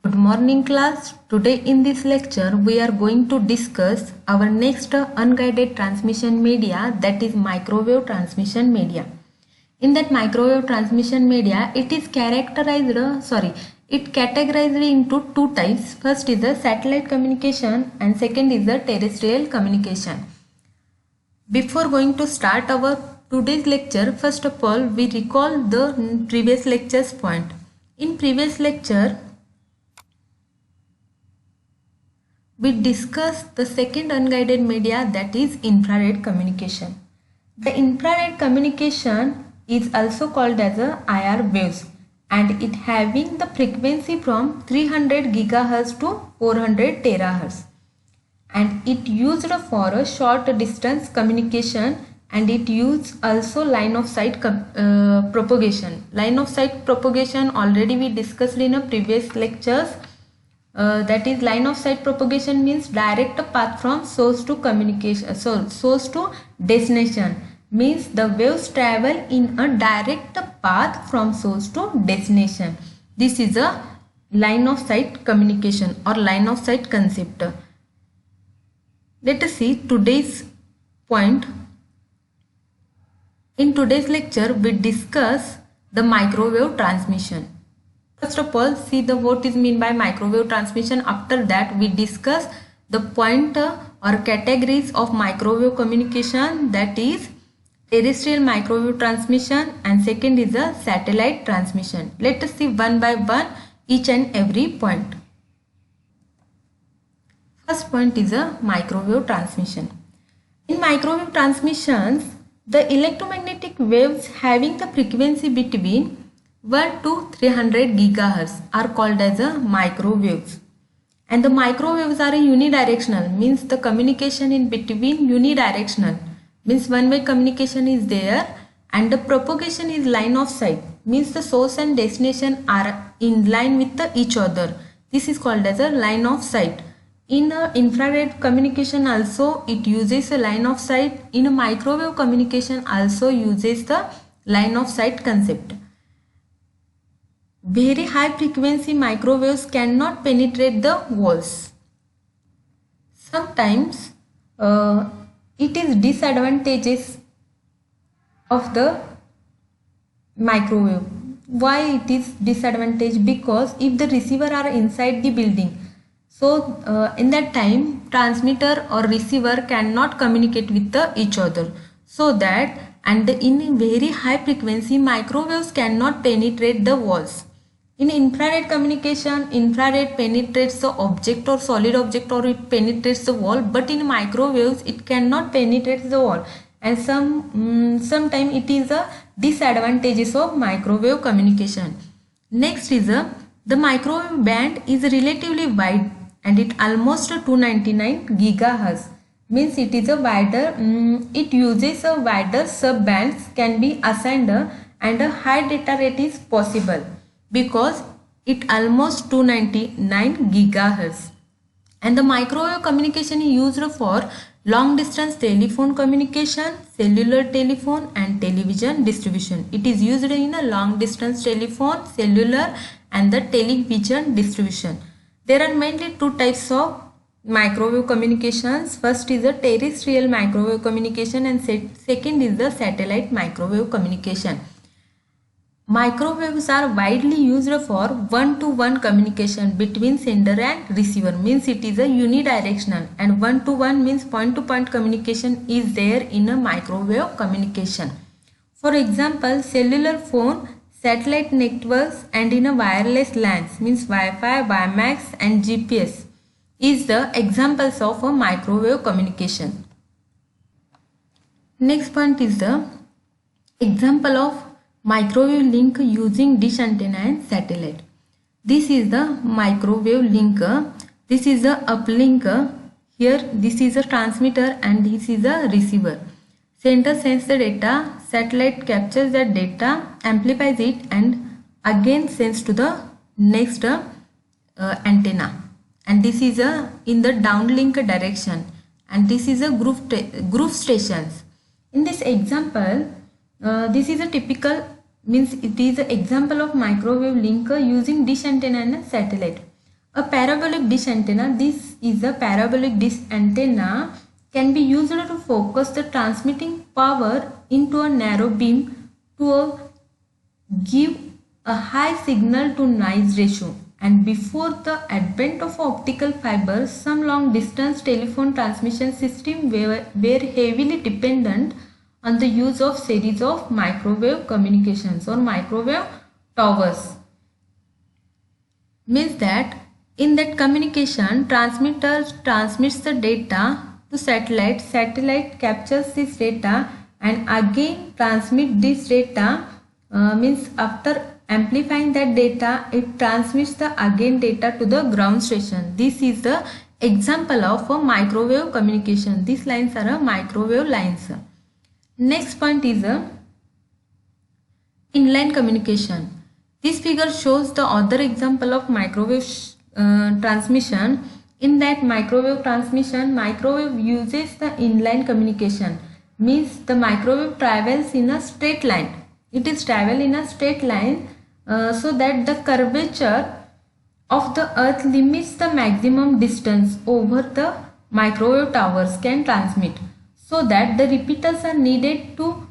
Good morning class. Today in this lecture we are going to discuss our next unguided transmission media, that is microwave transmission media. In that microwave transmission media it is categorized into two types. First is the satellite communication and second is the terrestrial communication. Before going to start our today's lecture, first of all we recall the previous lecture's point. In previous lecture we discussed the second unguided media, that is infrared communication. The infrared communication is also called as a IR waves and it having the frequency from 300 GHz to 400 THz. And it used for a short distance communication and it used also line of sight propagation. Line of sight propagation already we discussed in a previous lectures. That is line of sight propagation means direct path from source to communication, source to destination, means the waves travel in a direct path from source to destination. This is a line of sight communication or line of sight concept. Let us see today's point. In today's lecture we discuss the microwave transmission. First of all, see the what is mean by microwave transmission. After that we discuss the point or categories of microwave communication, that is terrestrial microwave transmission and second is a satellite transmission. Let us see one by one each and every point. First point is a microwave transmission. In microwave transmissions, the electromagnetic waves having the frequency between 1 to 300 GHz are called as a microwaves. And the microwaves are unidirectional, means the communication in between unidirectional, means one way communication is there, and the propagation is line of sight, means the source and destination are in line with each other. This is called as a line of sight. In infrared communication also it uses a line of sight. In a microwave communication also uses the line of sight concept. Very high frequency microwaves cannot penetrate the walls. Sometimes it is disadvantages of the microwave. Why it is disadvantage? Because if the receiver are inside the building, so in that time transmitter or receiver cannot communicate with each other. So that, and in very high frequency microwaves cannot penetrate the walls. In infrared communication, infrared penetrates the object or solid object or it penetrates the wall, but in microwaves it cannot penetrate the wall, and sometime it is a disadvantages of microwave communication. Next is the microwave band is relatively wide and it almost 299 GHz, means it is a wider, it uses a wider sub bands can be assigned and a high data rate is possible because it almost 299 GHz. And the microwave communication is used for long distance telephone communication, cellular telephone and television distribution. It is used in a long distance telephone, cellular and the television distribution. There are mainly two types of microwave communications. First is the terrestrial microwave communication and second is the satellite microwave communication. Microwaves are widely used for one-to-one communication between sender and receiver, means it is a unidirectional, and one-to-one means point-to-point communication is there in a microwave communication. For example, cellular phone, satellite networks and in a wireless LANs, means Wi-Fi, WiMAX and GPS is the examples of a microwave communication. Next point is the example of microwave link using dish antenna and satellite. This is the microwave link. This is the uplink. Here this is a transmitter and this is a receiver. Sender sends the data, satellite captures that data, amplifies it and again sends to the next antenna. And this is in the downlink direction, and this is a groove stations. In this example, this is a typical, means it is an example of microwave link using dish antenna and a satellite. A parabolic dish antenna, this is a parabolic dish antenna, can be used to focus the transmitting power into a narrow beam to give a high signal to noise ratio. And before the advent of optical fibers, some long distance telephone transmission systems were heavily dependent on the use of series of microwave communications or microwave towers. Means that in that communication, transmitter transmits the data to satellite. Satellite captures this data and again transmit this data. Means after amplifying that data, it transmits the again data to the ground station. This is the example of a microwave communication. These lines are a microwave lines. Next point is a inline communication. This figure shows the other example of microwave transmission. In that microwave transmission, microwave uses the inline communication. Means the microwave travels in a straight line. It is travel in a straight line so that the curvature of the earth limits the maximum distance over the microwave towers can transmit, so that the repeaters are needed to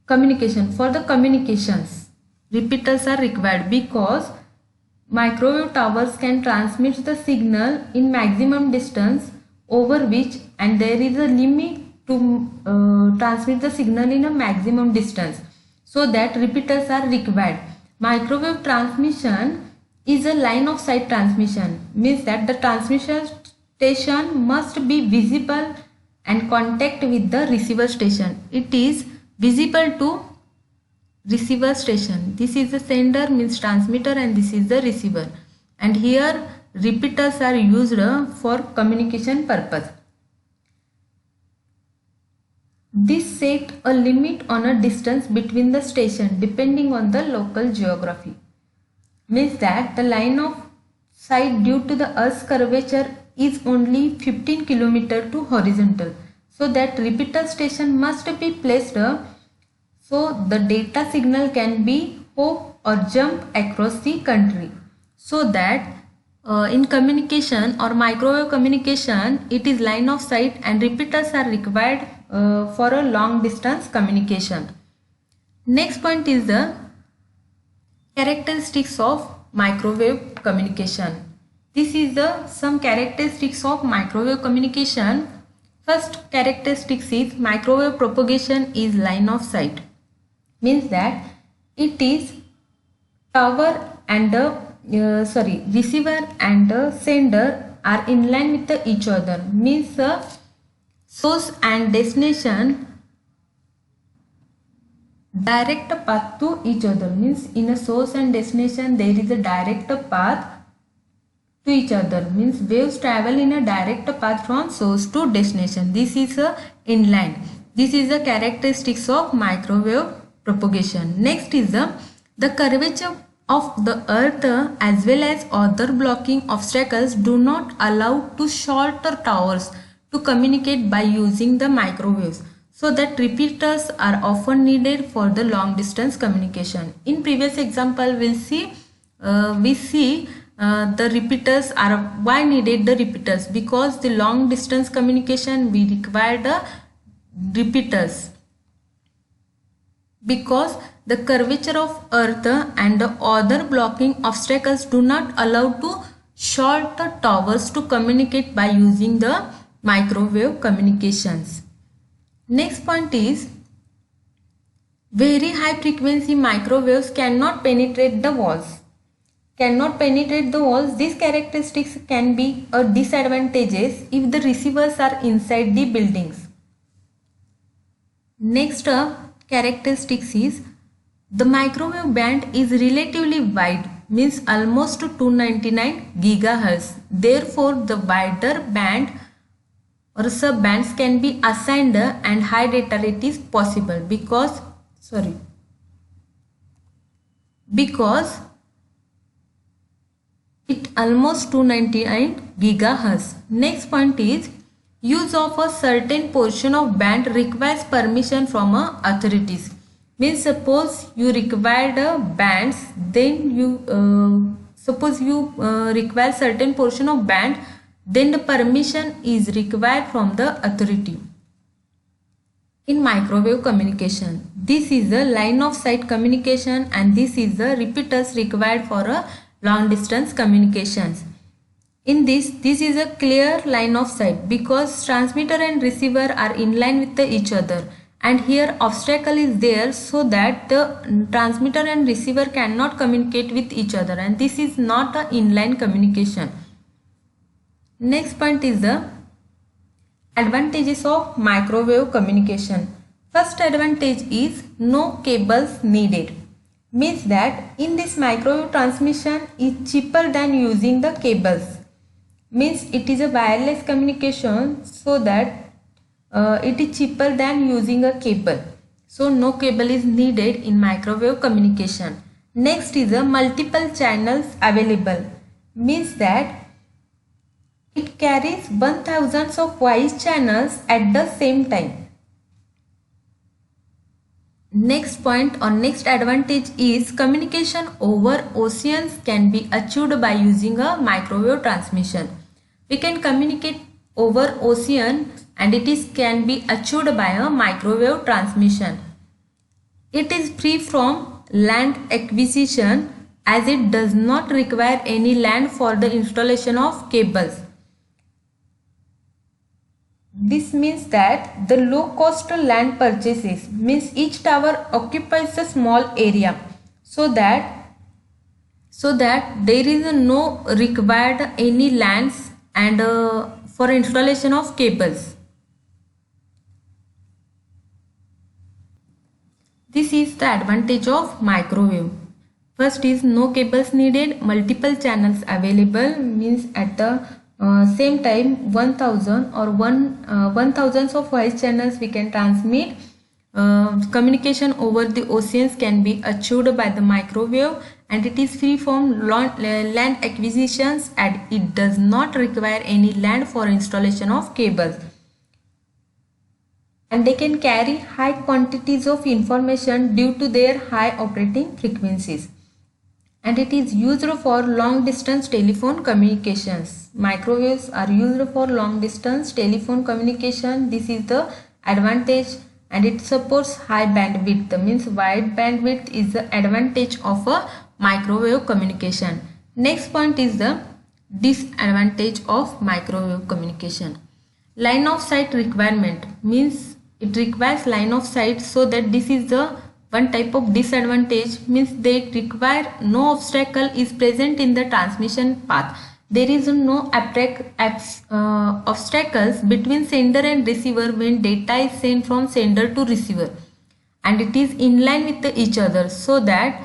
communication. For the communications, repeaters are required because microwave towers can transmit the signal in maximum distance over which, and there is a limit to transmit the signal in a maximum distance, so that repeaters are required. Microwave transmission is a line of sight transmission. Means that the transmission station must be visible and contact with the receiver station. It is visible to receiver station. This is the sender, means transmitter, and this is the receiver. And here repeaters are used for communication purpose. This set a limit on a distance between the station depending on the local geography. Means that the line of sight due to the Earth's curvature is only 15 km to horizontal. So that repeater station must be placed so the data signal can be hop or jump across the country. So that in communication or microwave communication, it is line of sight and repeaters are required for a long distance communication. Next point is the characteristics of microwave communication. This is the some characteristics of microwave communication. First characteristics is microwave propagation is line of sight. Means that it is tower and receiver and sender are in line with each other. Means source and destination direct path to each other. Means in a source and destination there is a direct path to each other. Means waves travel in a direct path from source to destination. This is a inline. This is the characteristics of microwave propagation. Next is the curvature of the earth as well as other blocking obstacles do not allow to shorter towers to communicate by using the microwaves, so that repeaters are often needed for the long distance communication. In previous example we see the repeaters are why needed the repeaters, because the long distance communication we require the repeaters, because the curvature of earth and the other blocking obstacles do not allow to shorter towers to communicate by using the microwave communications. Next point is very high frequency microwaves cannot penetrate the walls. These characteristics can be a disadvantages if the receivers are inside the buildings. Next characteristics is the microwave band is relatively wide, means almost 299 GHz. Therefore, the wider band or sub bands can be assigned and high data rate is possible because it almost 299 GHz. Next point is use of a certain portion of band requires permission from authorities. Means suppose you required bands, then you suppose you require certain portion of band, then the permission is required from the authority. In microwave communication, this is the line of sight communication and this is the repeaters required for a long distance communications. In this is a clear line of sight because transmitter and receiver are in line with each other, and here obstacle is there so that the transmitter and receiver cannot communicate with each other, and this is not a inline communication. Next point is the advantages of microwave communication. First advantage is no cables needed. Means that in this microwave transmission is cheaper than using the cables. Means it is a wireless communication, so that it is cheaper than using a cable. So no cable is needed in microwave communication. Next is a multiple channels available. Means that it carries 1000 of voice channels at the same time. Next point or next advantage is communication over oceans can be achieved by using a microwave transmission. We can communicate over ocean and it can be achieved by a microwave transmission. It is free from land acquisition as it does not require any land for the installation of cables. This means that the low cost land purchases means each tower occupies a small area, so that there is no required any lands and for installation of cables. This is the advantage of microwave. First is no cables needed, multiple channels available, means at the same time 1000 or 1000 of voice channels we can transmit. Communication over the oceans can be achieved by the microwave, and it is free from land acquisitions and it does not require any land for installation of cables. And they can carry high quantities of information due to their high operating frequencies. And it is used for long distance telephone communications. Microwaves are used for long distance telephone communication. This is the advantage, and it supports high bandwidth. Means wide bandwidth is the advantage of a microwave communication. Next point is the disadvantage of microwave communication. Line of sight requirement means it requires line of sight, so that this is the one type of disadvantage. Means they require no obstacle is present in the transmission path. There is no obstacles between sender and receiver when data is sent from sender to receiver, and it is in line with each other, so that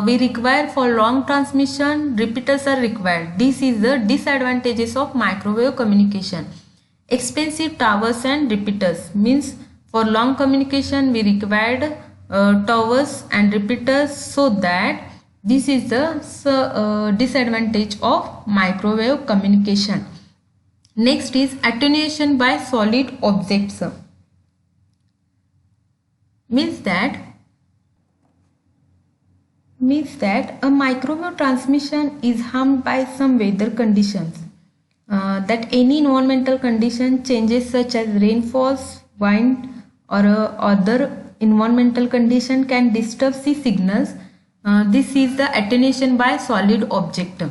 we require for long transmission repeaters are required. This is the disadvantages of microwave communication. Expensive towers and repeaters means for long communication we required towers and repeaters, so that this is the disadvantage of microwave communication. Next is attenuation by solid objects. Means that a microwave transmission is harmed by some weather conditions. That any environmental condition changes such as rainfalls, wind or other environmental condition can disturb the signals. This is the attenuation by solid object.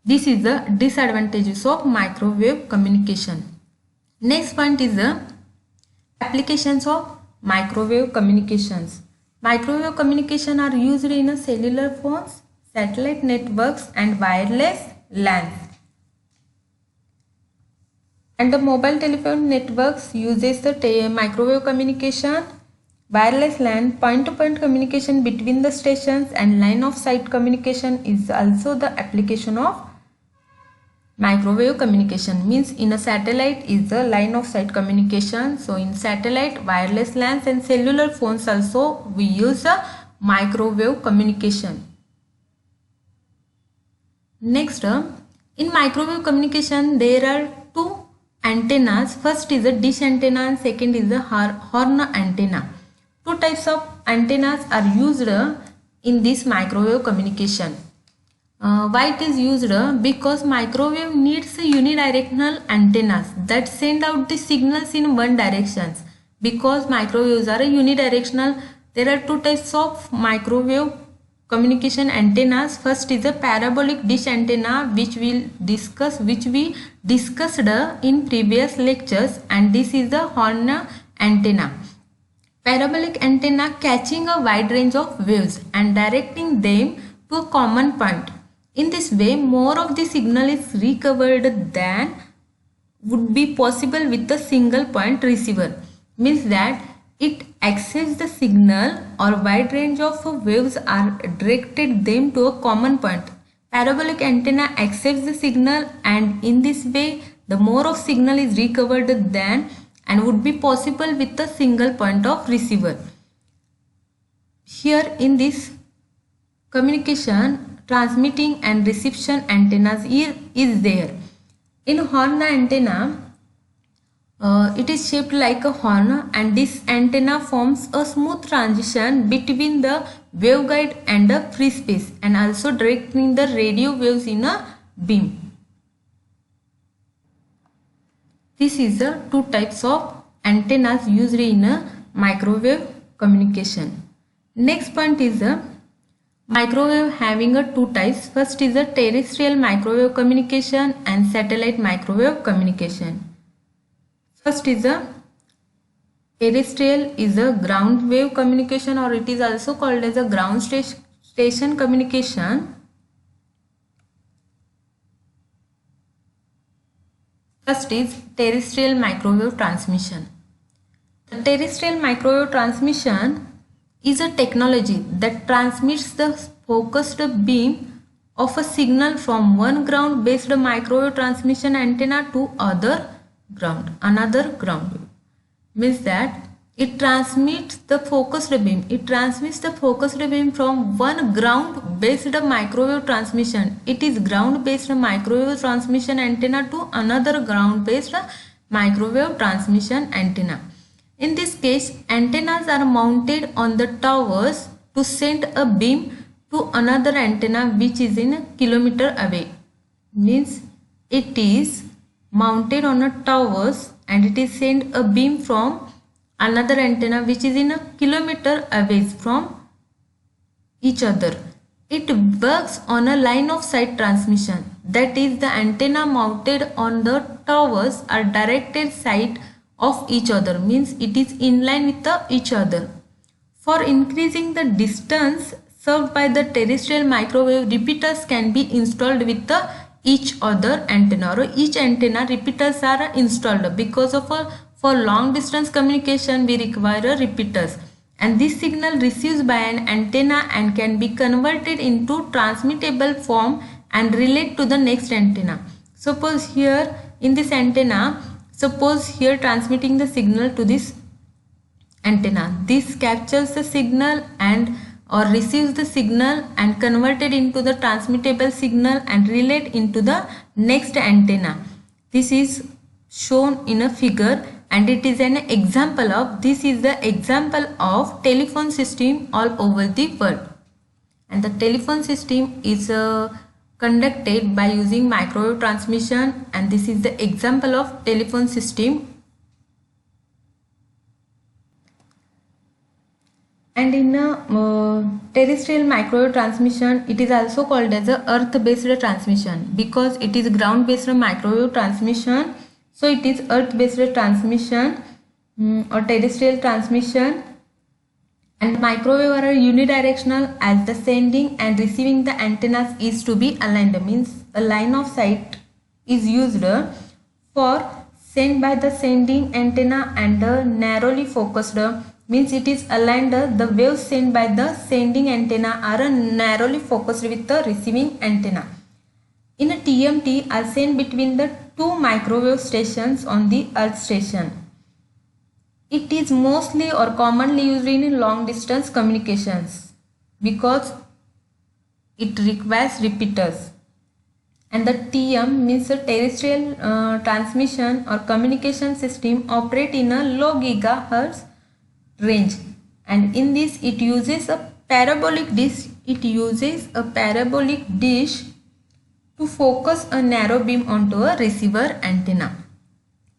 This is the disadvantages of microwave communication. Next point is the applications of microwave communications. Microwave communication are used in cellular phones, satellite networks and wireless LANs. And the mobile telephone networks uses the microwave communication. Wireless LAN, point-to-point communication between the stations, and line of sight communication is also the application of microwave communication. Means in a satellite is the line of sight communication. So in satellite, wireless LANs and cellular phones also we use a microwave communication. Next, in microwave communication there are two antennas. First is a dish antenna and second is the horn antenna. Two types of antennas are used in this microwave communication. Why it is used? Because microwave needs unidirectional antennas that send out the signals in one direction. Because microwaves are unidirectional, there are two types of microwave communication antennas. First is a parabolic dish antenna, which we discussed in previous lectures, and this is the horn antenna. Parabolic antenna catching a wide range of waves and directing them to a common point. In this way, more of the signal is recovered than would be possible with a single point receiver. Means that it accepts the signal or wide range of waves are directed them to a common point. Parabolic antenna accepts the signal, and in this way the more of signal is recovered than and would be possible with a single point of receiver. Here in this communication, transmitting and reception antennas is there. In horn antenna, it is shaped like a horn, and this antenna forms a smooth transition between the waveguide and the free space, and also directing the radio waves in a beam. This is the two types of antennas used in a microwave communication. Next point is the microwave having a two types. First is a terrestrial microwave communication and satellite microwave communication. First is a terrestrial is a ground wave communication, or it is also called as a ground station communication. First is terrestrial microwave transmission. The terrestrial microwave transmission is a technology that transmits the focused beam of a signal from one ground based microwave transmission antenna to another ground wave. Means that it transmits the focused beam. It transmits the focused beam from one ground based microwave transmission. It is ground based microwave transmission antenna to another ground based microwave transmission antenna. In this case, antennas are mounted on the towers to send a beam to another antenna which is in a kilometer away. Means it is mounted on a towers and it is sent a beam from another antenna which is in a kilometer away from each other. It works on a line of sight transmission. That is, the antenna mounted on the towers are directed sight of each other, means it is in line with each other. For increasing the distance served by the terrestrial microwave, repeaters can be installed with each other antenna, or each antenna repeaters are installed, because of for long distance communication we require repeaters, and this signal receives by an antenna and can be converted into transmittable form and relayed to the next antenna. Suppose here in this antenna, suppose here transmitting the signal to this antenna. This captures the signal and or receives the signal and converted into the transmittable signal and relayed into the next antenna. This is shown in a figure, and it is an example of, this is the example of telephone system all over the world. And the telephone system is conducted by using microwave transmission, and this is the example of telephone system. And in terrestrial microwave transmission, it is also called as a earth-based transmission, because it is ground-based microwave transmission. So it is earth-based transmission or terrestrial transmission. And microwave are unidirectional, as the sending and receiving the antennas is to be aligned. Means a line of sight is used for sent by the sending antenna and the narrowly focused, means it is aligned, the waves sent by the sending antenna are narrowly focused with the receiving antenna. In a TMT are sent between the two microwave stations on the earth station. It is mostly or commonly used in long distance communications because it requires repeaters. And the TM means a terrestrial transmission or communication system operate in a low gigahertz range, and in this it uses a parabolic dish it uses a parabolic dish to focus a narrow beam onto a receiver antenna.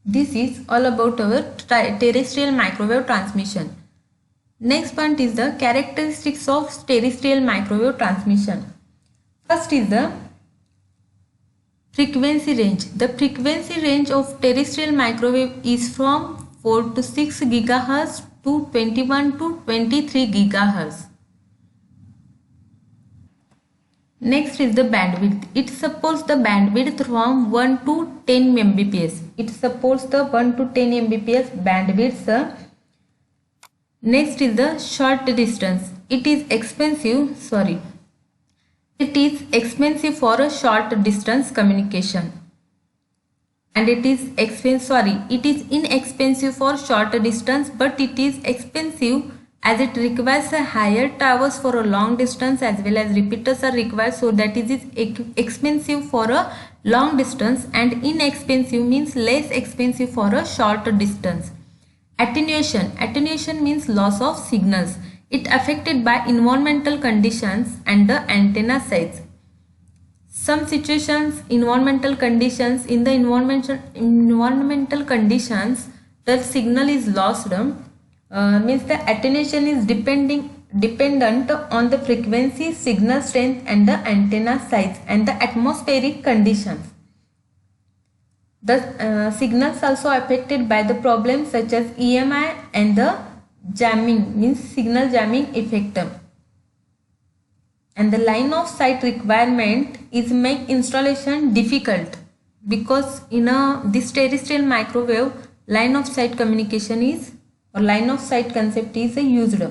This is all about our terrestrial microwave transmission. Next point is the characteristics of terrestrial microwave transmission. First is the frequency range. The frequency range of terrestrial microwave is from 4 to 6 GHz to 21 to 23 GHz. Next is the bandwidth. It supports the bandwidth from 1 to 10 Mbps. It supports the 1 to 10 Mbps bandwidth. Next is the short distance. It is expensive for a short distance communication. And it is inexpensive for short distance, but it is expensive as it requires a higher towers for a long distance as well as repeaters are required, so that it is expensive for a long distance and inexpensive means less expensive for a short distance. Attenuation means loss of signals. It affected by environmental conditions and the antenna size. Some situations, environmental conditions, in the environmental conditions, the signal is lost. Means the attenuation is dependent on the frequency, signal strength and the antenna size and the atmospheric conditions. The signals also affected by the problems such as EMI and the jamming, means signal jamming effect. And the line of sight requirement is make installation difficult, because in this terrestrial microwave line of sight communication is, or line of sight concept is used.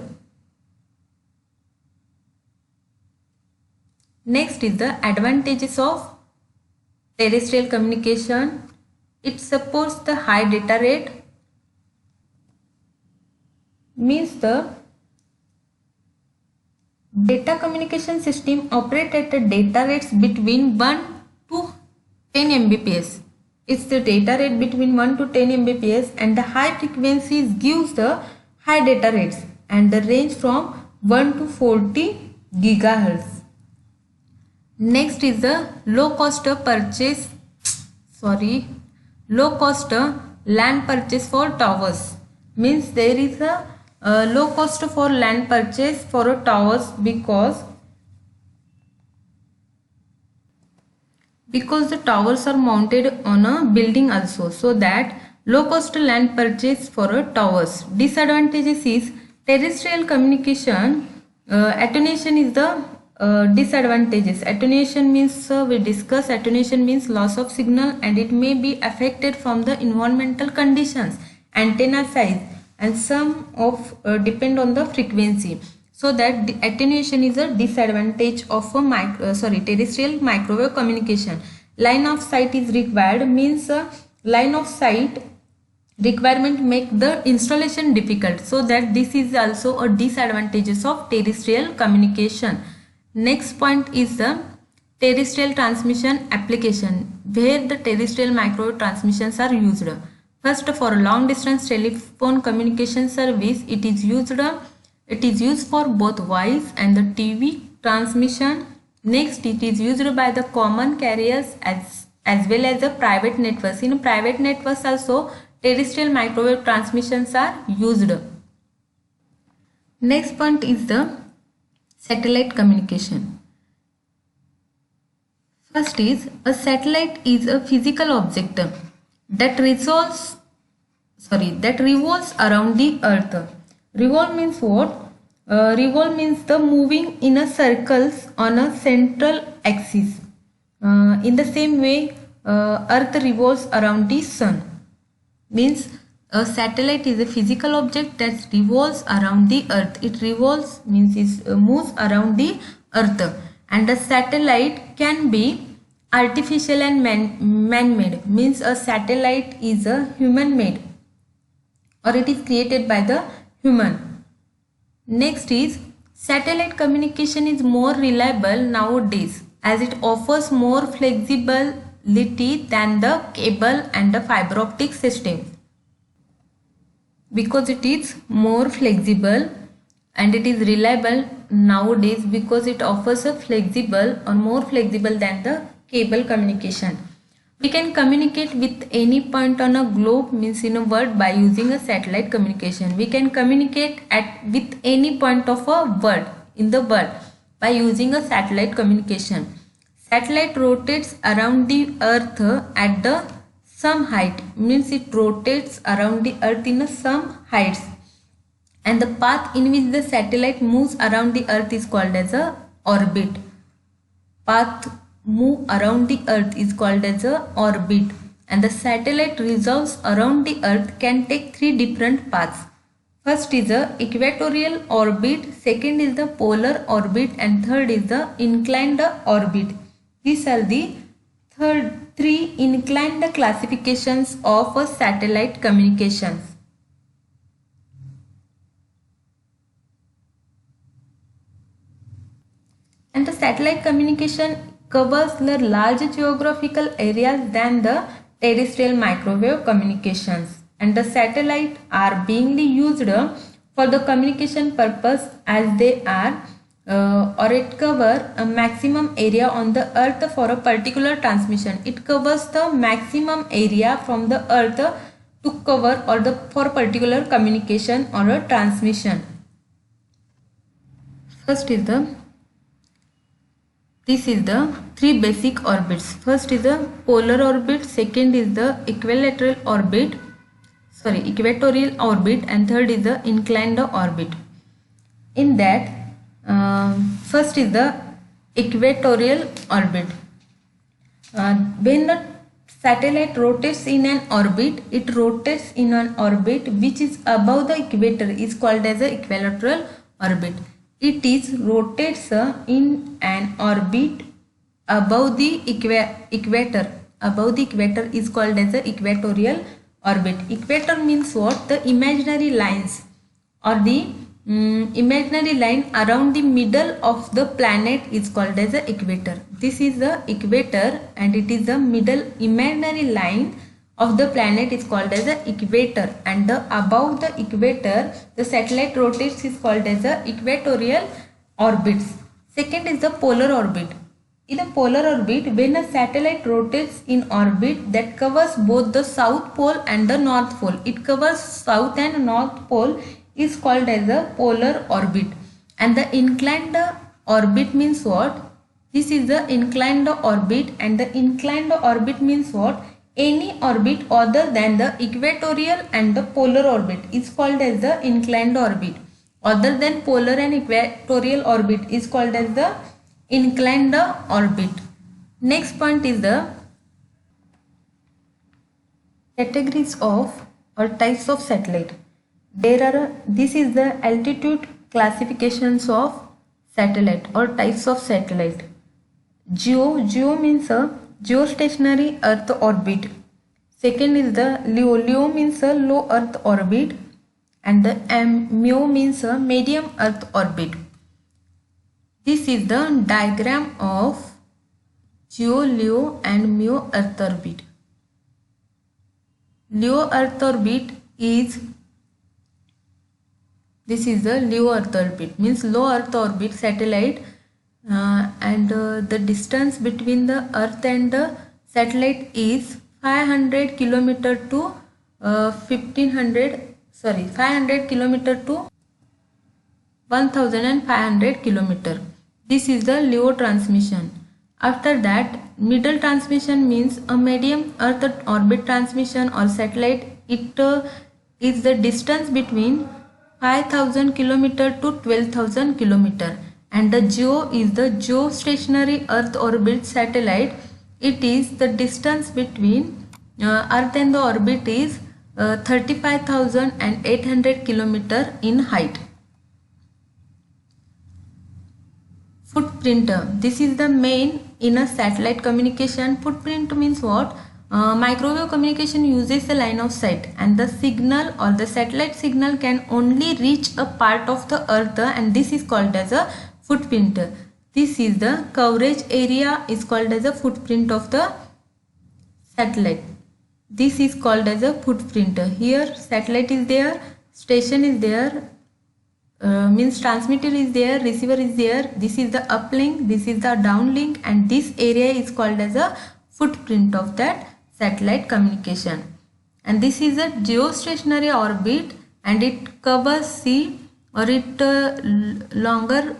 Next is the advantages of terrestrial communication. It supports the high data rate, means the data communication system operate at the data rates between 1 to 10 Mbps. It's the data rate between 1 to 10 Mbps, and the high frequencies gives the high data rates and the range from 1 to 40 GHz. Next is the low cost land purchase for towers. Means there is a low cost for land purchase for a towers because the towers are mounted on a building also, so that low cost land purchase for a towers. Disadvantages is terrestrial communication. Attenuation is the disadvantages. Attenuation means attenuation means loss of signal, and it may be affected from the environmental conditions, antenna size, and some of depend on the frequency. So that the attenuation is a disadvantage of a terrestrial microwave communication. Line of sight is required, means line of sight requirement make the installation difficult, so that this is also a disadvantages of terrestrial communication. Next point is the terrestrial transmission application, where the terrestrial microwave transmissions are used. First, for long distance telephone communication service, it is used for both voice and the TV transmission. Next, it is used by the common carriers as well as the private networks. In private networks also terrestrial microwave transmissions are used. Next point is the satellite communication. First is, a satellite is a physical object that revolves around the earth. Revolve means what? Revolve means the moving in a circles on a central axis. In the same way, earth revolves around the sun. Means a satellite is a physical object that revolves around the earth. It revolves means it moves around the earth. And a satellite can be artificial and man-made. Means a satellite is a human-made, or it is created by the human. Next is, satellite communication is more reliable nowadays as it offers more flexibility than the cable and the fiber optic system. Because it is more flexible and it is reliable nowadays because it offers a flexible or more flexible than the cable communication. We can communicate with any point on a globe, means in a world, by using a satellite communication. We can communicate with any point of a world in the world by using a satellite communication. Satellite rotates around the earth at the some height, means it rotates around the earth in some heights, and the path in which the satellite moves around the earth is called as a orbit. Path move around the earth is called as a orbit, and the satellite revolves around the earth can take three different paths. First is the equatorial orbit, second is the polar orbit, and third is the inclined orbit. These are the three inclined classifications of satellite communications. And the satellite communication covers the large geographical areas than the terrestrial microwave communications, and the satellite are being used for the communication purpose as they are or it cover a maximum area on the earth for a particular transmission. It covers the maximum area from the earth to cover or for particular communication or a transmission. First is this is the three basic orbits. First is the polar orbit, second is the equatorial orbit, and third is the inclined orbit. In that, first is the equatorial orbit. When the satellite rotates in an orbit, it rotates in an orbit which is above the equator is called as the equatorial orbit. It is rotates in an orbit above the equator. Above the equator is called as the equatorial orbit. Equator means what? The imaginary lines or the imaginary line around the middle of the planet is called as the equator. This is the equator, and it is the middle imaginary line of the planet is called as the equator, and above the equator the satellite rotates is called as the equatorial orbits. Second is the polar orbit. In a polar orbit, when a satellite rotates in orbit that covers both the south pole and the north pole, it covers south and north pole, is called as the polar orbit. And the inclined orbit means what? This is the inclined orbit, and the inclined orbit means what? Any orbit other than the equatorial and the polar orbit is called as the inclined orbit. Other than polar and equatorial orbit is called as the inclined orbit. Next point is the categories of or types of satellite. This is the altitude classifications of satellite or types of satellite. Geo means a geostationary earth orbit. Second is the LEO means a low earth orbit, and the MEO means a medium earth orbit. This is the diagram of GEO, LEO and MEO earth orbit. LEO earth orbit is, this is the LEO earth orbit, means low earth orbit satellite, and the distance between the earth and the satellite is 500 kilometer to 500 kilometer to 1500 kilometer. This is the LEO transmission. After that, middle transmission means a medium earth orbit transmission or satellite. It is the distance between 5000 kilometer to 12,000 kilometer. And the GEO is the geostationary earth orbit satellite. It is the distance between earth and the orbit is 35,800 kilometer in height. Footprint. This is the main in a satellite communication. Footprint means what? Microwave communication uses a line of sight, and the signal or the satellite signal can only reach a part of the earth, and this is called as a footprint. This is the coverage area is called as a footprint of the satellite. This is called as a footprint. Here satellite is there, station is there, means transmitter is there, receiver is there. This is the uplink, this is the downlink, and this area is called as a footprint of that satellite communication. And this is a geostationary orbit, and it covers sea or it longer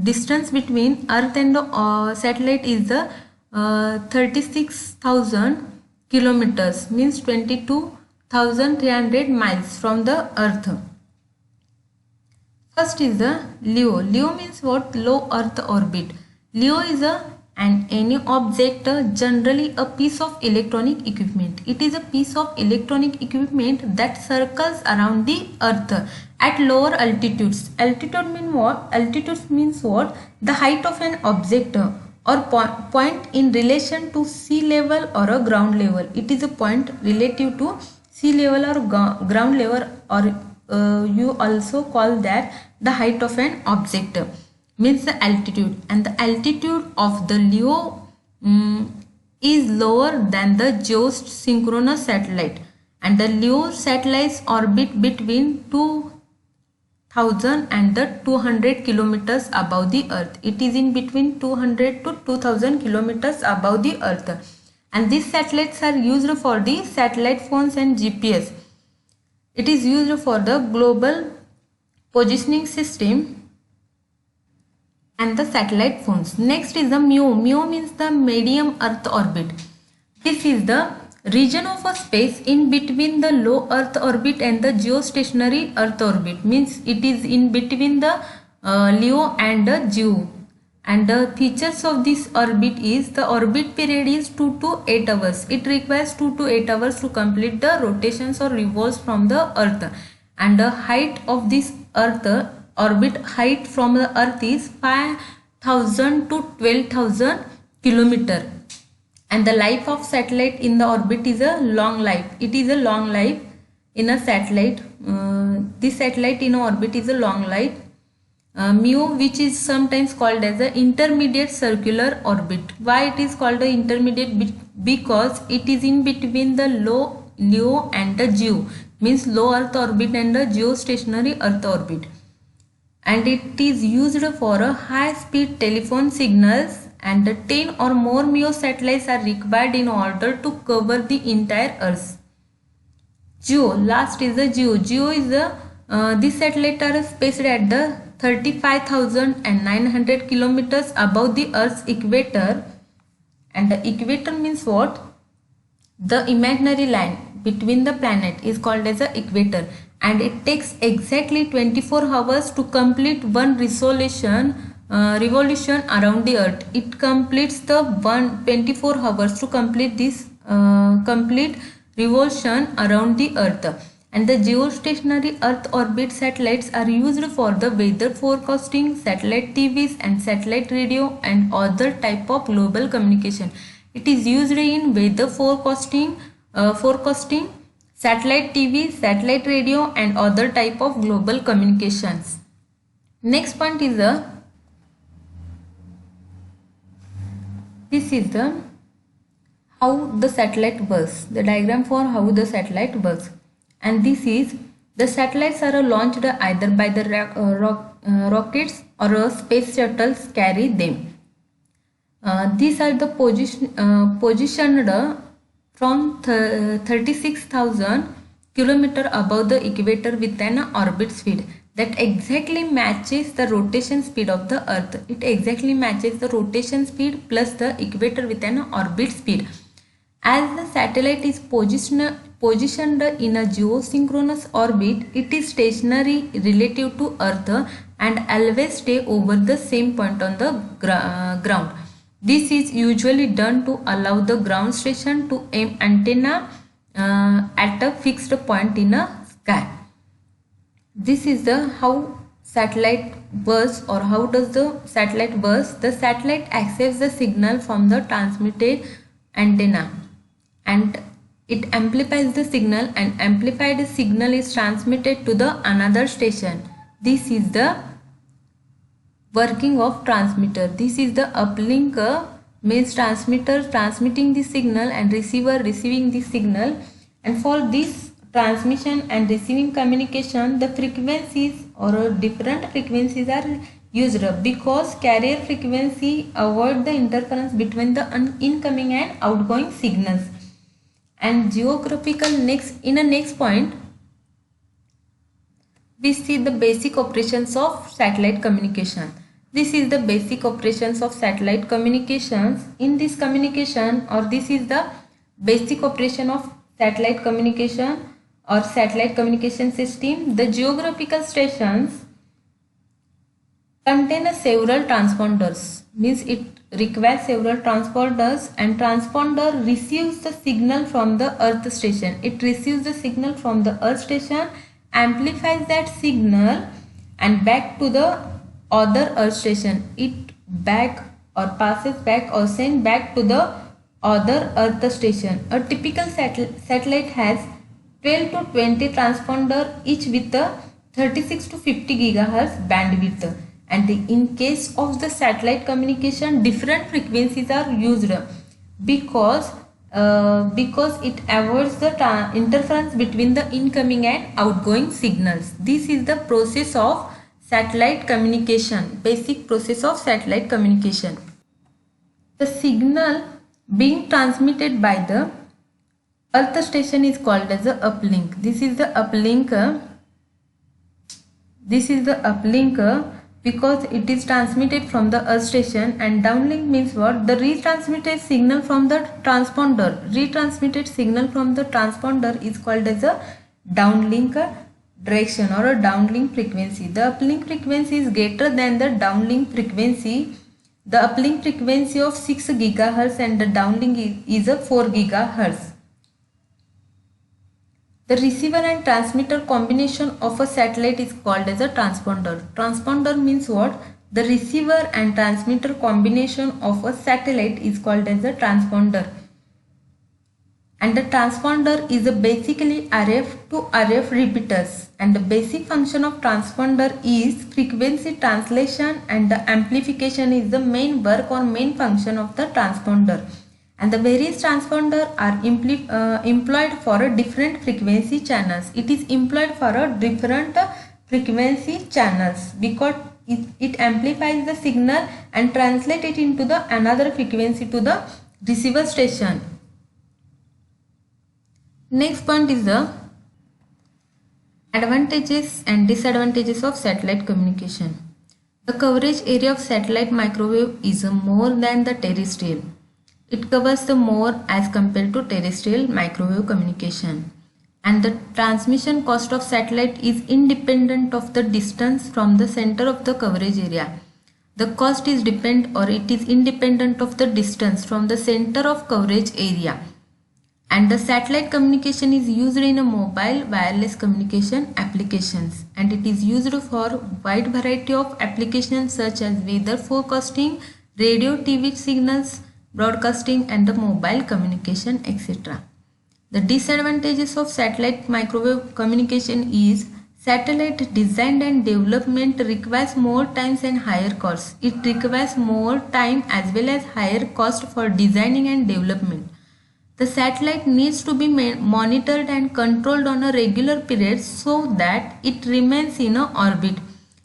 distance between Earth and satellite is the 36,000 kilometers, means 22,300 miles from the Earth. First is the LEO. LEO means what? Low Earth orbit. LEO is any object, generally a piece of electronic equipment. It is a piece of electronic equipment that circles around the Earth at lower altitudes. Altitude means what? Altitude means what? The height of an object or point in relation to sea level or a ground level. It is a point relative to sea level or ground level, or you also call that the height of an object, means the altitude. And the altitude of the LEO is lower than the geosynchronous satellite, and the LEO satellites orbit between 2000 and the 200 kilometers above the Earth. It is in between 200 to 2000 kilometers above the Earth, and these satellites are used for the satellite phones and GPS. It is used for the global positioning system and the satellite phones. Next is the MEO. MEO means the medium Earth orbit. This is the region of a space in between the low Earth orbit and the geostationary Earth orbit. Means it is in between the LEO and the GEO. And the features of this orbit is the orbit period is 2 to 8 hours. It requires 2 to 8 hours to complete the rotations or revolves from the Earth. And the height of this Earth orbit height from the Earth is 5,000 to 12,000 kilometer. And the life of satellite in the orbit is a long life. It is a long life in a satellite. This satellite in orbit is a long life. MEO, which is sometimes called as the intermediate circular orbit. Why it is called the intermediate? Because it is in between the low LEO and the GEO, means low Earth orbit and the geostationary Earth orbit. And it is used for a high speed telephone signals, and the 10 or more MEO satellites are required in order to cover the entire Earth. GEO, last is the GEO. GEO is the these satellites are spaced at the 35,900 kilometers above the Earth's equator. And the equator means what? The imaginary line between the planet is called as the equator, and it takes exactly 24 hours to complete one revolution around the Earth. It completes the 24 hours to complete this complete revolution around the Earth. And the geostationary Earth orbit satellites are used for the weather forecasting, satellite TVs and satellite radio and other type of global communication. It is used in weather forecasting, satellite TV, satellite radio and other type of global communications. Next point is this is the how the satellite works, the diagram for how the satellite works. And this is the satellites are launched either by the rockets or space shuttles carry them. These are the positioned from 36,000 kilometers above the equator with an orbit speed that exactly matches the rotation speed of the Earth. It exactly matches the rotation speed plus the equator with an orbit speed. As the satellite is positioned in a geosynchronous orbit, it is stationary relative to Earth and always stay over the same point on the ground. This is usually done to allow the ground station to aim antenna at a fixed point in a sky. This is the how satellite works, or how does the satellite works. The satellite accepts the signal from the transmitted antenna and it amplifies the signal, and amplified signal is transmitted to the another station. This is the working of transmitter. This is the uplink, means transmitter transmitting the signal and receiver receiving the signal. And for this transmission and receiving communication, the frequencies or different frequencies are used because carrier frequency avoid the interference between the incoming and outgoing signals. And geographical next point, we see the basic operations of satellite communication. This is the basic operations of satellite communications. In this communication, or this is the basic operation of satellite communication or satellite communication system. The geographical stations contain several transponders, means it requires several transponders, and transponder receives the signal from the earth station. It receives the signal from the earth station, amplifies that signal and back to the other earth station. It back or passes back or send back to the other earth station. A typical satellite has 12 to 20 transponder, each with a 36 to 50 gigahertz bandwidth. And in case of the satellite communication, different frequencies are used because it avoids the interference between the incoming and outgoing signals. This is the process of satellite communication, basic process of satellite communication. The signal being transmitted by the earth station is called as the uplink. This is the uplink. Because it is transmitted from the earth station, and downlink means what? The retransmitted signal from the transponder. Retransmitted signal from the transponder is called as a downlink direction or a downlink frequency. The uplink frequency is greater than the downlink frequency. The uplink frequency of 6 GHz and the downlink is a 4 GHz. The receiver and transmitter combination of a satellite is called as a transponder. Transponder means what? The receiver and transmitter combination of a satellite is called as a transponder. And the transponder is basically RF to RF repeaters. And the basic function of transponder is frequency translation, and the amplification is the main work or main function of the transponder. And the various transponder are employed for a different frequency channels. It is employed for a different frequency channels because it amplifies the signal and translate it into the another frequency to the receiver station. Next point is the advantages and disadvantages of satellite communication. The coverage area of satellite microwave is more than the terrestrial. It covers the more as compared to terrestrial microwave communication. And the transmission cost of satellite is independent of the distance from the center of the coverage area. The cost is independent of the distance from the center of coverage area. And the satellite communication is used in a mobile wireless communication applications, and it is used for wide variety of applications such as weather forecasting, radio, TV signals, broadcasting, and the mobile communication, etc. The disadvantages of satellite microwave communication is satellite design and development requires more times and higher costs. It requires more time as well as higher cost for designing and development. The satellite needs to be monitored and controlled on a regular period so that it remains in a orbit.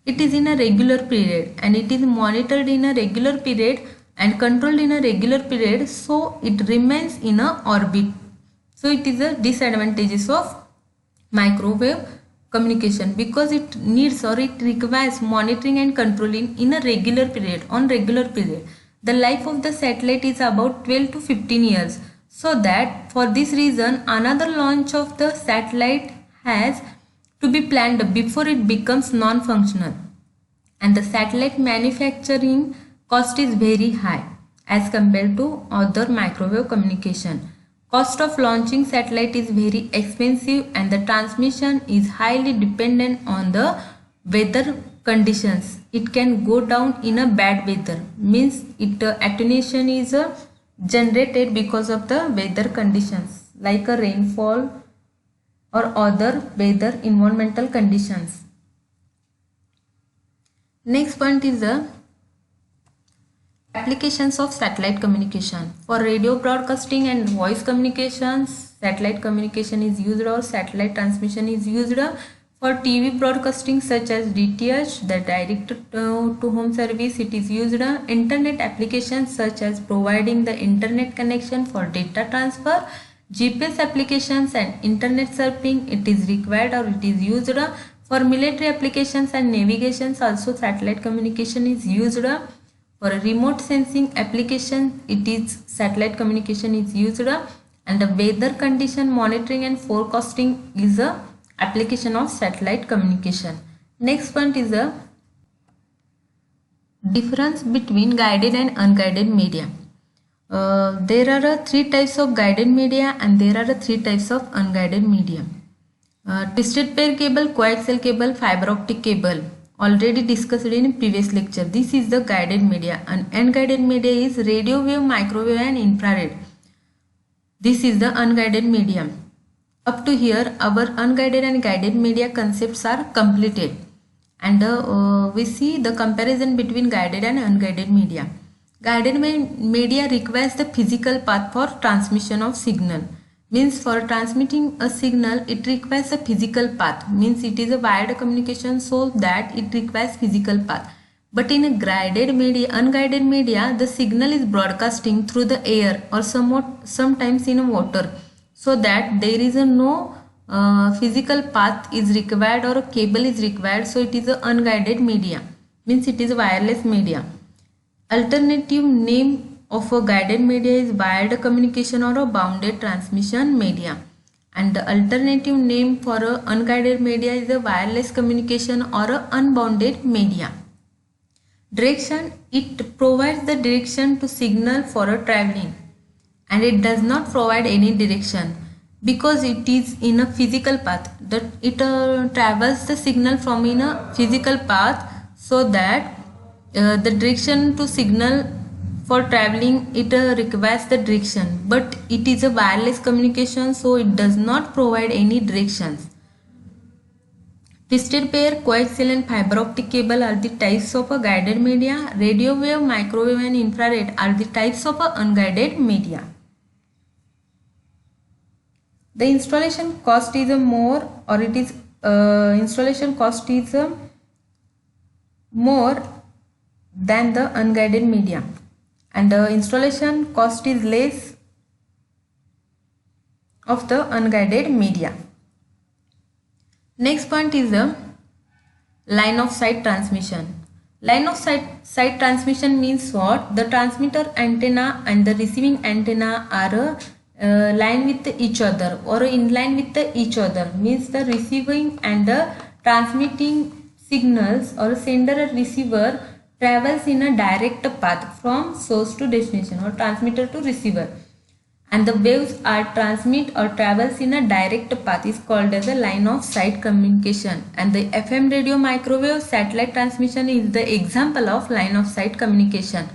It is in a regular period and it is monitored in a regular period and controlled in a regular period, so it remains in a orbit. So it is a disadvantages of microwave communication because it needs or it requires monitoring and controlling in a regular period, on regular period. The life of the satellite is about 12 to 15 years. So that for this reason another launch of the satellite has to be planned before it becomes non-functional. And the satellite manufacturing cost is very high as compared to other microwave communication. Cost of launching satellite is very expensive and the transmission is highly dependent on the weather conditions. It can go down in a bad weather, means attenuation is generated because of the weather conditions like a rainfall or other weather environmental conditions. Next point is the applications of satellite communication. For radio broadcasting and voice communications, satellite communication is used or satellite transmission is used for TV broadcasting such as DTH, the direct to home service. It is used internet applications such as providing the internet connection for data transfer, GPS applications and internet surfing. It is required or it is used for military applications and navigations. Also satellite communication is used for a remote sensing application. It is satellite communication is used and the weather condition monitoring and forecasting is a application of satellite communication. Next point is the difference between guided and unguided media. There are three types of guided media and there are three types of unguided media. Twisted pair cable, coaxial cable, fiber optic cable, already discussed in previous lecture. This is the guided media, and unguided media is radio wave, microwave and infrared. This is the unguided medium. Up to here our unguided and guided media concepts are completed, and we see the comparison between guided and unguided media. Guided media requires the physical path for transmission of signal. Means for transmitting a signal it requires a physical path. Means it is a wired communication, so that it requires physical path. But in a guided media, unguided media, the signal is broadcasting through the air or sometimes in water, so that there is no physical path is required or a cable is required. So it is a unguided media. Means it is a wireless media. Alternative name of a guided media is wired communication or a bounded transmission media, and the alternative name for a unguided media is a wireless communication or a unbounded media. Direction: it provides the direction to signal for a traveling, and it does not provide any direction because it is in a physical path. That it travels the signal from in a physical path, so that the direction to signal for traveling it requires the direction, but it is a wireless communication, so it does not provide any directions. Twisted pair, coaxial and fiber optic cable are the types of a guided media. Radio wave, microwave and infrared are the types of a unguided media. The installation cost is more, or it is installation cost is more than the unguided media, and the installation cost is less of the unguided media. Next point is the line of sight transmission. Line of sight transmission means what? The transmitter antenna and the receiving antenna are line with each other or in line with each other. Means the receiving and the transmitting signals or sender and receiver travels in a direct path from source to destination or transmitter to receiver, and the waves are transmit or travels in a direct path is called as a line of sight communication. And the FM radio, microwave, satellite transmission is the example of line of sight communication.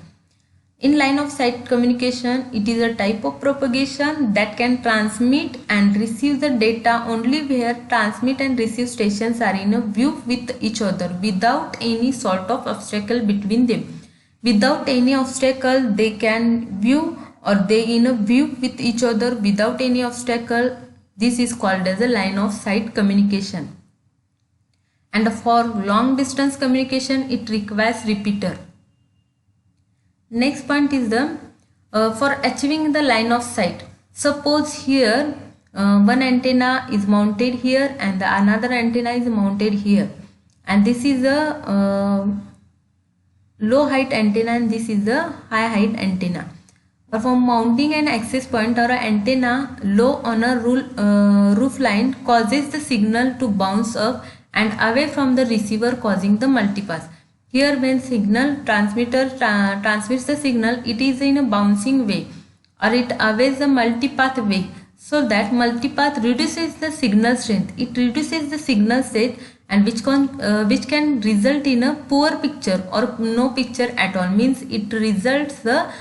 In line of sight communication, it is a type of propagation that can transmit and receive the data only where transmit and receive stations are in a view with each other without any sort of obstacle between them. Without any obstacle, they can view or they in a view with each other without any obstacle. This is called as a line of sight communication. And for long distance communication, it requires repeater. Next point is the for achieving the line of sight. Suppose here one antenna is mounted here and the another antenna is mounted here, and this is a low height antenna and this is a high height antenna. For mounting an access point or an antenna low on a roof line causes the signal to bounce up and away from the receiver, causing the multipass. Here when signal transmitter transmits the signal, it is in a bouncing way or it aways the multipath way, so that multipath reduces the signal strength. It reduces the signal strength, and which can result in a poor picture or no picture at all. Means it results the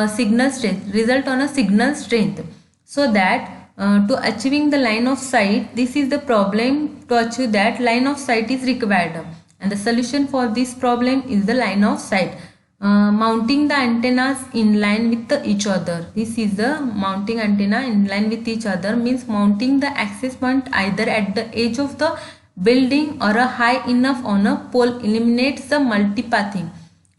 signal strength, result on a signal strength. So that to achieving the line of sight, this is the problem. To achieve that, line of sight is required, and the solution for this problem is the line of sight. mounting the antennas in line with each other. This is the mounting antenna in line with each other, means mounting the access point either at the edge of the building or a high enough on a pole eliminates the multipathing,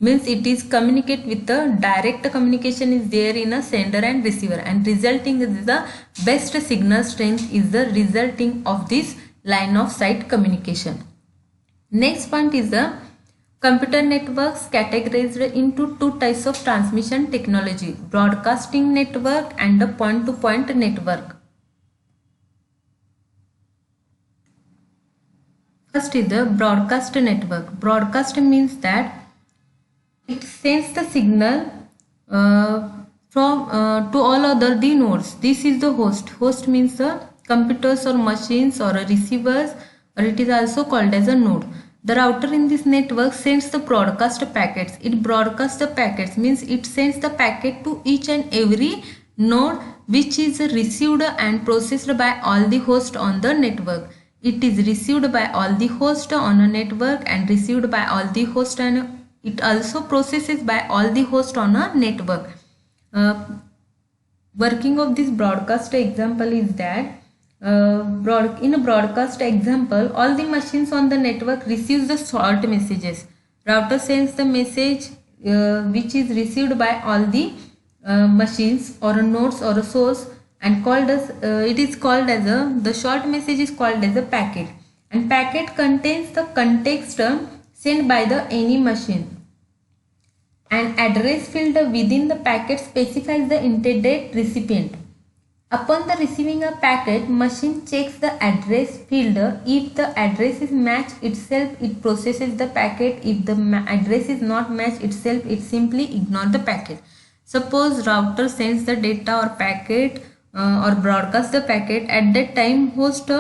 means it is communicate with the direct communication is there in a sender and receiver, and resulting is the best signal strength is the resulting of this line of sight communication. Next point is the computer networks categorized into two types of transmission technology, broadcasting network and a point-to-point network. First is the broadcast network. Broadcast means that it sends the signal from to all other the nodes. This is the host. Host means the computers or machines or receivers, or it is also called as a node. The router in this network sends the broadcast packets. It broadcasts the packets, means it sends the packet to each and every node, which is received and processed by all the hosts on the network. It is received by all the hosts on a network and received by all the hosts, and it also processes by all the hosts on a network. Working of this broadcast example is that in a broadcast example, all the machines on the network receives the short messages. Router sends the message which is received by all the machines or nodes or a source, and called as it is called as the short message is called as a packet, and packet contains the context sent by the any machine. An address field within the packet specifies the intended recipient. Upon the receiving a packet, machine checks the address field. If the address is matched itself, it processes the packet. If the address is not matched itself, it simply ignores the packet. Suppose router sends the data or packet or broadcasts the packet. At that time, host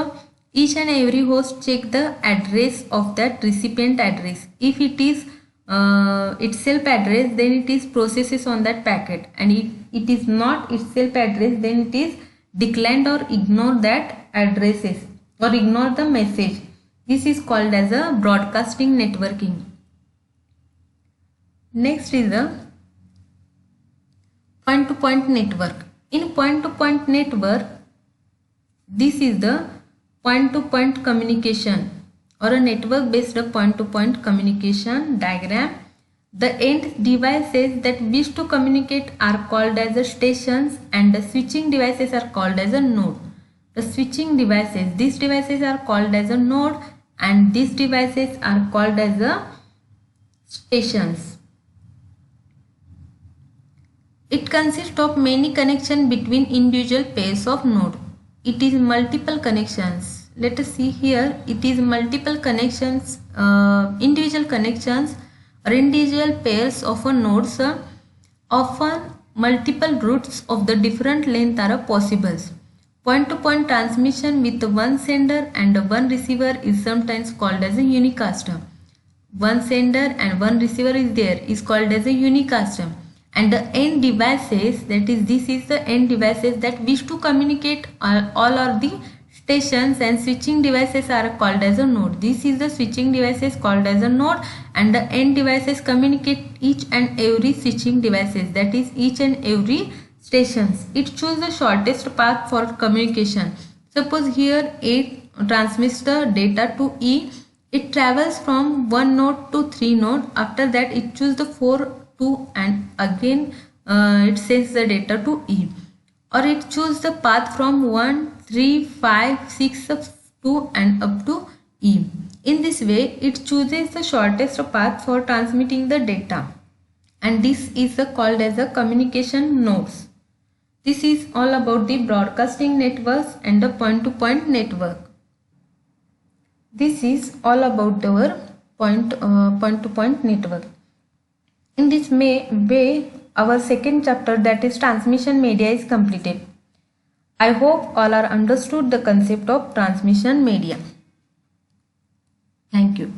each and every host check the address of that recipient address. If it is itself address, then it is processes on that packet, and if it is not itself address, then it is declined or ignore that addresses or ignore the message. This is called as a broadcasting networking. Next is the point-to-point network. In point-to-point network, this is the point-to-point communication or a network based point-to-point communication diagram. The end devices that wish to communicate are called as the stations, and the switching devices are called as a node. The switching devices, these devices are called as a node, and these devices are called as a stations. It consists of many connections between individual pairs of nodes. It is multiple connections. Let us see here, it is multiple connections, individual connections or individual pairs of nodes. Often multiple routes of the different length are possible. Point-to-point transmission with one sender and one receiver is sometimes called as a unicast. One sender and one receiver is there is called as a unicast. And the end devices, that is, this is the end devices that wish to communicate all are the stations, and switching devices are called as a node. This is the switching devices called as a node, and the end devices communicate each and every switching devices, that is each and every stations. It chooses the shortest path for communication. Suppose here it transmits the data to E. It travels from one node to 3 node. After that it chooses the 4, 2, and again it sends the data to E. Or it chooses the path from 1, 3, 5, 6, 2 and up to E. In this way, it chooses the shortest path for transmitting the data, and this is called as a communication nodes. This is all about the broadcasting networks and the point-to-point network. This is all about our point-to-point network. In this way, our second chapter, that is transmission media, is completed. I hope all are understood the concept of transmission media. Thank you.